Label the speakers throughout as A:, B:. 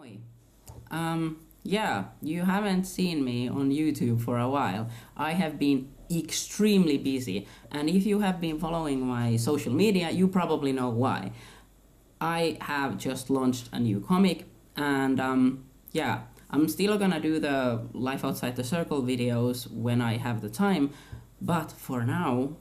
A: Moi. Yeah, you haven't seen me on YouTube for a while. I have been extremely busy, and if you have been following my social media, you probably know why. I have just launched a new comic, and yeah, I'm still gonna do the Life Outside the Circle videos when I have the time, but for now,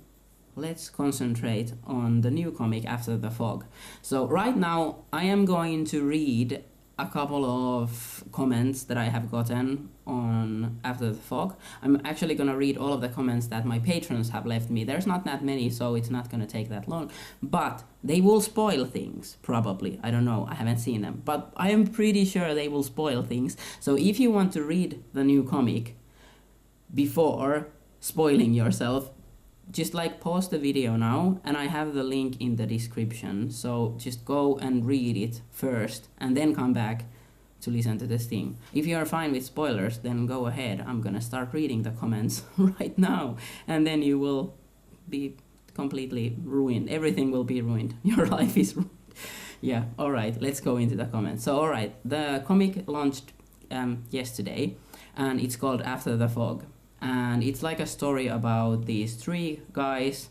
A: let's concentrate on the new comic After the Fog. So right now I am going to read a couple of comments that I have gotten on After the Fog. I'm actually gonna read all of the comments that my patrons have left me. There's not that many, so it's not gonna take that long, but they will spoil things, probably. I don't know, I haven't seen them, but I am pretty sure they will spoil things. So if you want to read the new comic before spoiling yourself, just pause the video now, and I have the link in the description, so just go and read it first and then come back to listen to this thing. If you are fine with spoilers, then go ahead. I'm gonna start reading the comments right now, and then you will be completely ruined. Everything will be ruined. Your life is ruined. Yeah, alright, let's go into the comments. So alright, the comic launched yesterday, and it's called After the Fog. And it's like a story about these three guys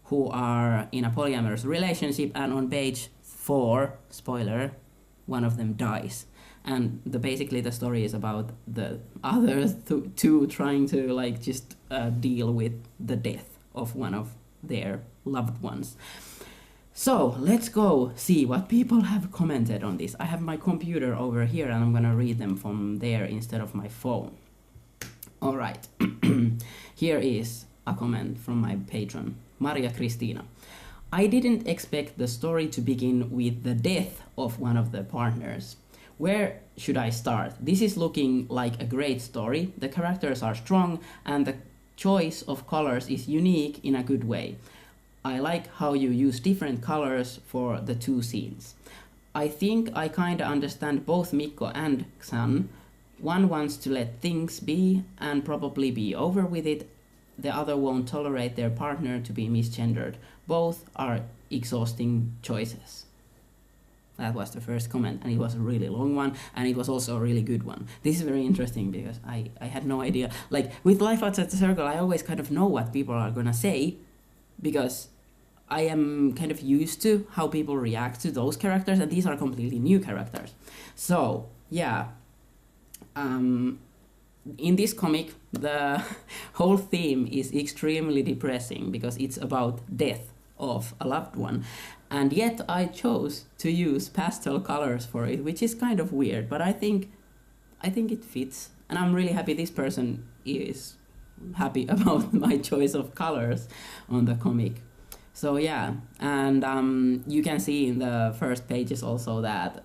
A: who are in a polyamorous relationship, and on page 4, spoiler, one of them dies. And basically the story is about the other two trying to just deal with the death of one of their loved ones. So let's go see what people have commented on this. I have my computer over here, and I'm gonna read them from there instead of my phone. Alright, here is a comment from my patron, Maria Cristina. I didn't expect the story to begin with the death of one of the partners. Where should I start? This is looking like a great story. The characters are strong, and the choice of colors is unique in a good way. I like how you use different colors for the two scenes. I think I kinda understand both Mikko and Xan. One wants to let things be and probably be over with it. The other won't tolerate their partner to be misgendered. Both are exhausting choices. That was the first comment, and it was a really long one, and it was also a really good one. This is very interesting because I had no idea. With Life Outside the Circle, I always kind of know what people are gonna say, because I am kind of used to how people react to those characters, and these are completely new characters. So, yeah. In this comic, the whole theme is extremely depressing because it's about death of a loved one, and yet I chose to use pastel colors for it, which is kind of weird, but I think it fits, and I'm really happy this person is happy about my choice of colors on the comic. So yeah, and you can see in the first pages also that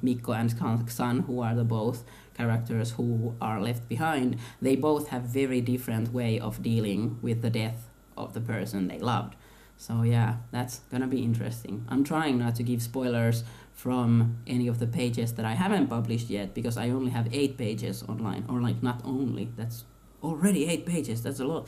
A: Mikko and Xan, who are the both characters who are left behind, they both have very different way of dealing with the death of the person they loved. So yeah, that's gonna be interesting. I'm trying not to give spoilers from any of the pages that I haven't published yet, because I only have 8 pages online, or not only, that's already 8 pages, that's a lot.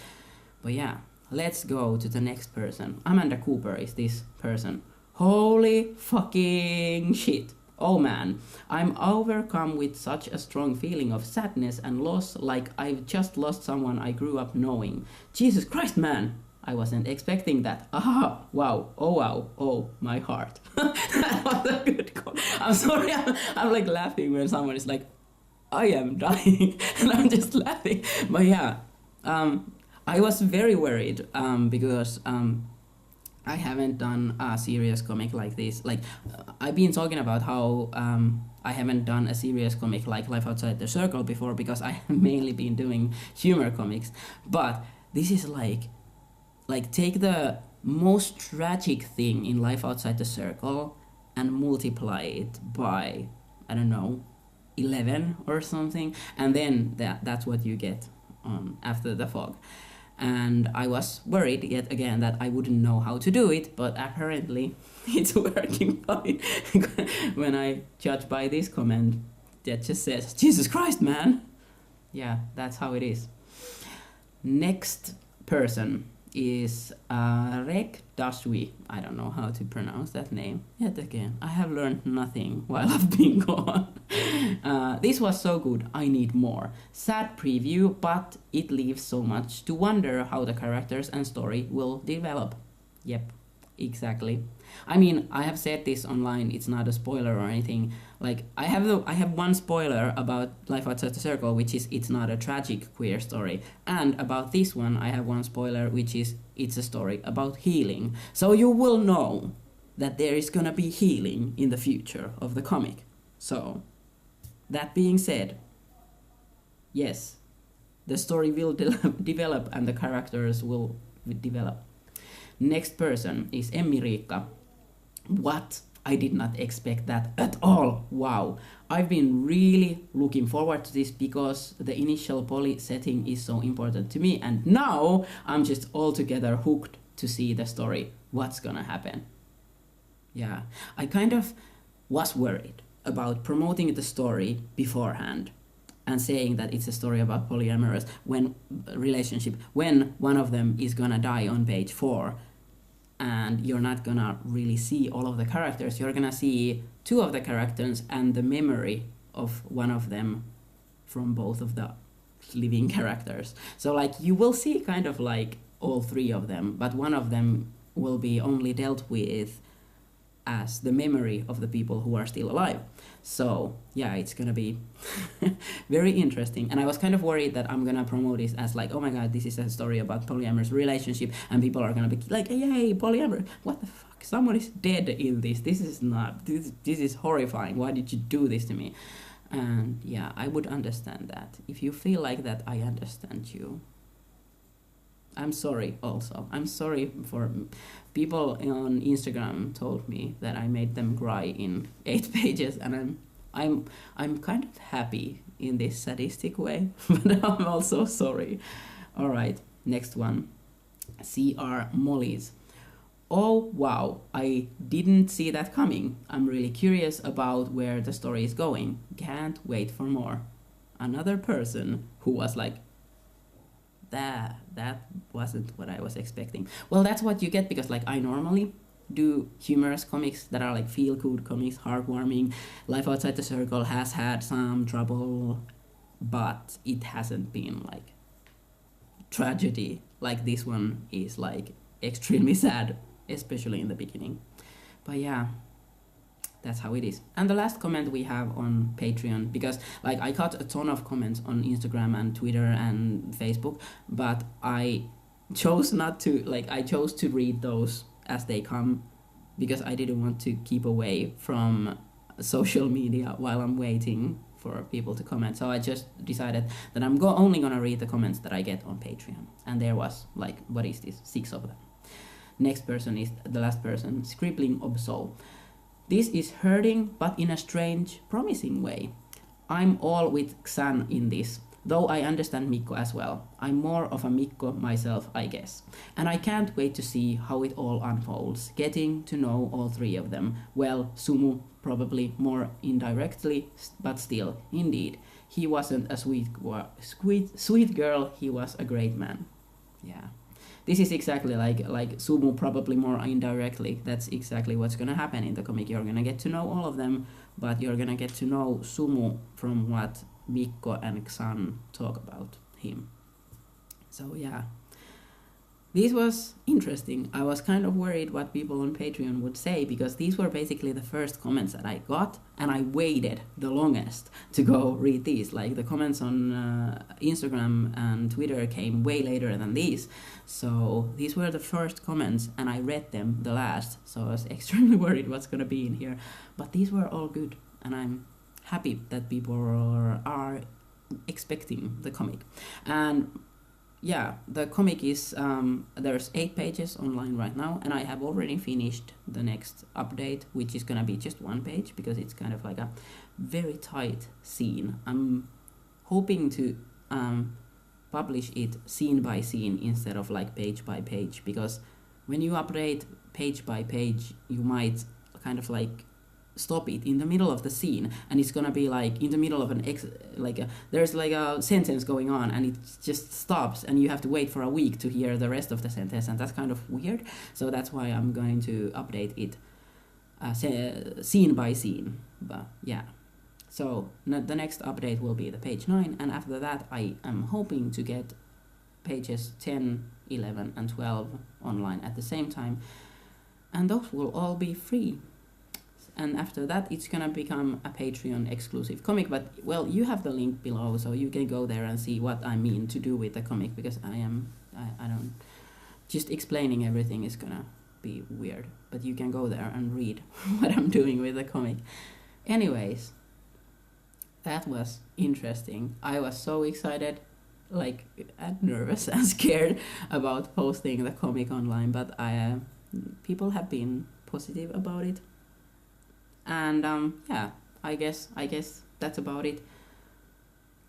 A: But yeah, let's go to the next person. Amanda Cooper is this person. Holy fucking shit. Oh man, I'm overcome with such a strong feeling of sadness and loss, like I've just lost someone I grew up knowing. Jesus Christ, man! I wasn't expecting that. Aha! Wow! Oh, my heart. That was a good call. I'm sorry, I'm laughing when someone is like, I am dying, and I'm just laughing. But yeah, I was very worried because I haven't done a serious comic like this. I've been talking about how I haven't done a serious comic like Life Outside the Circle before, because I have mainly been doing humor comics. But this is take the most tragic thing in Life Outside the Circle and multiply it by, I don't know, 11 or something, and then that's what you get After the Fog. And I was worried yet again that I wouldn't know how to do it, but apparently it's working fine. When I judge by this comment that just says, Jesus Christ, man! Yeah, that's how it is. Next person is Rek Daswi. I don't know how to pronounce that name. Yet again, I have learned nothing while I've been gone. This was so good, I need more. Sad preview, but it leaves so much to wonder how the characters and story will develop. Yep, exactly. I mean, I have said this online, it's not a spoiler or anything. Like, I have one spoiler about Life Outside the Circle, which is it's not a tragic queer story. And about this one, I have one spoiler, which is it's a story about healing. So you will know that there is gonna be healing in the future of the comic. So, that being said, yes, the story will develop and the characters will develop. Next person is Emmi Riikka. What? I did not expect that at all. Wow. I've been really looking forward to this because the initial poly setting is so important to me, and now I'm just altogether hooked to see the story. What's gonna happen? Yeah, I kind of was worried about promoting the story beforehand and saying that it's a story about polyamorous relationship when one of them is gonna die on page 4 and you're not gonna really see all of the characters. You're gonna see 2 of the characters and the memory of one of them from both of the living characters. So like you will see kind of like all 3 of them, but one of them will be only dealt with as the memory of the people who are still alive. So yeah, it's gonna be very interesting. And I was kind of worried that I'm gonna promote this as like, oh my god, this is a story about polyamorous relationship, and people are gonna be like, yay, polyamorous, what the fuck, someone is dead in this, this is horrifying, why did you do this to me? And yeah, I would understand that. If you feel like that, I understand you. I'm sorry also. I'm sorry for people on Instagram told me that I made them cry in 8 pages, and I'm kind of happy in this sadistic way, but I'm also sorry. All right, next one. CR Molly's. Oh wow, I didn't see that coming. I'm really curious about where the story is going. Can't wait for more. Another person who was like, that wasn't what I was expecting. Well, that's what you get because like I normally do humorous comics that are like feel-good comics, heartwarming. Life Outside the Circle has had some trouble, but it hasn't been like tragedy. Like this one is like extremely sad, especially in the beginning. But yeah, that's how it is. And the last comment we have on Patreon, because like I got a ton of comments on Instagram and Twitter and Facebook, but I chose not to, like I chose to read those as they come because I didn't want to keep away from social media while I'm waiting for people to comment. So I just decided that I'm only gonna read the comments that I get on Patreon. And there was like, what is this? 6 of them. Next person is the last person, Scribbling of Soul. This is hurting, but in a strange, promising way. I'm all with Xan in this, though I understand Mikko as well. I'm more of a Mikko myself, I guess. And I can't wait to see how it all unfolds, getting to know all 3 of them. Well, Sumu probably more indirectly, but still, indeed. He wasn't a sweet girl, he was a great man. Yeah. This is exactly like Sumu probably more indirectly. That's exactly what's gonna happen in the comic. You're gonna get to know all of them, but you're gonna get to know Sumu from what Mikko and Xan talk about him. So yeah, this was interesting. I was kind of worried what people on Patreon would say because these were basically the first comments that I got, and I waited the longest to go read these. Like the comments on Instagram and Twitter came way later than these. So these were the first comments and I read them the last. So I was extremely worried what's gonna be in here. But these were all good and I'm happy that people are expecting the comic. And yeah, the comic is, there's 8 pages online right now, and I have already finished the next update, which is gonna be just 1 page, because it's kind of like a very tight scene. I'm hoping to publish it scene by scene instead of like page by page, because when you update page by page, you might kind of like stop it in the middle of the scene, and it's gonna be like in the middle of there's like a sentence going on and it just stops and you have to wait for a week to hear the rest of the sentence, and that's kind of weird. So that's why I'm going to update it scene by scene. But yeah, So the next update will be the page 9, and after that I am hoping to get pages 10, 11 and 12 online at the same time, and those will all be free. And after that it's gonna become a Patreon exclusive comic, but well, you have the link below, so you can go there and see what I mean to do with the comic, because I don't, just explaining everything is gonna be weird, but you can go there and read what I'm doing with the comic. Anyways, that was interesting. I was so excited, like, and nervous and scared about posting the comic online, but people have been positive about it. And yeah, I guess that's about it.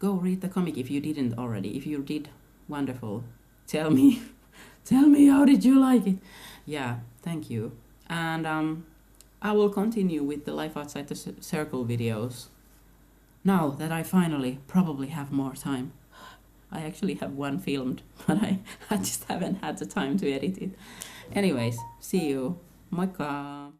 A: Go read the comic if you didn't already. If you did, wonderful. Tell me how did you like it? Yeah, thank you. And I will continue with the Life Outside the Circle videos now that I finally probably have more time. I actually have one filmed, but I just haven't had the time to edit it. Anyways, see you. Moikka!